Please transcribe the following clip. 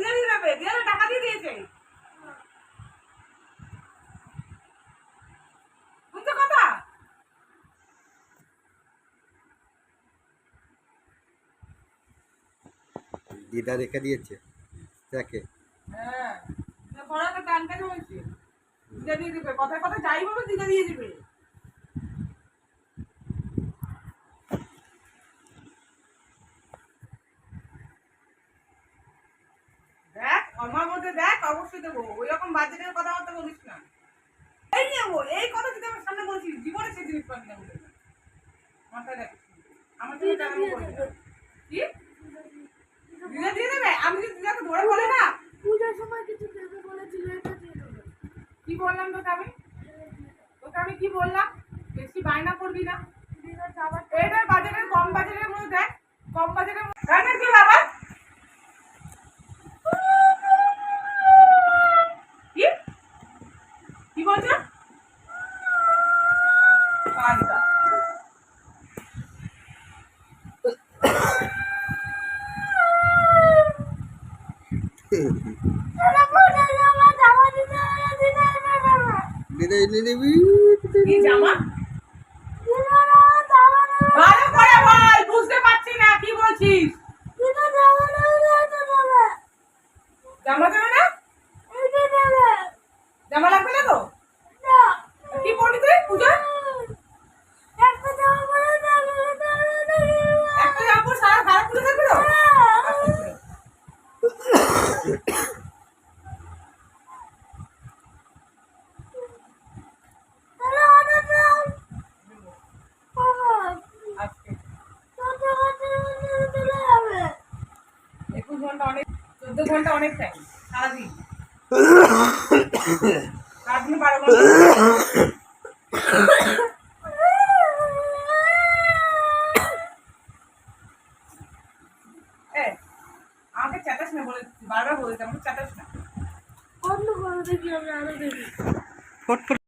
দিয়ে যাবে, দিয়ে টাকা দিয়ে দিয়েছে। বুঝছো কথা? দিদা রেখে দিয়েছে দেখে। হ্যাঁ, পড়াতে টান কেন হয়েছে? দিদা দিয়ে দিবে, কথায় কথা যাই বলবে দিদা দিয়ে দিবে। দেখ আমার মধ্যে দেখ, অবশ্যই দেবো। ওই রকম বাজেটের কথাবার্তা বলিস না। এই নেবো, এই কথা যদি আমার সামনে বলছিস, জীবনে সে জিনিস পাবি না বলে। মাথায় রাখিস। আমার জন্য টাকা করবি না। কি? দিদা দিয়ে দেবে? আমি যদি দিদাকে ধরে বলে না পূজার সময় কিছু দেবে বলেছিল, এটা দিয়ে দেবে। কি বললাম তোকে আমি? তোকে আমি কি বললাম? বেশি বায়না করবি না। দিদার যাবার এটার বাজেটের কম বাজেটের মধ্যে দেখ, কম বাজেটের মধ্যে দেখ কি বাবা? কি? কি বলছো? আচ্ছা। দিদা এনে দিবি। কি জামা? ভালো করে বল, বুঝতে পারছি না কি বলছিস। জামা দেবে না? জামা লাগবে না তো? কি পরবি তুই পূজা? একটা জামা পর সারা সারা পুজো থাকবে তো? আজকে 21 ঘন্টা অনেক, 14 ঘন্টা অনেক টাইম সারাদিন। সারাদিন 12 ঘন্টা। আমাকে চাটাস না বলে, বারবার বলেছে আমাকে চাটাস না। বন্ধ করে দেখি, আমি আরো দেখি। ফট ফট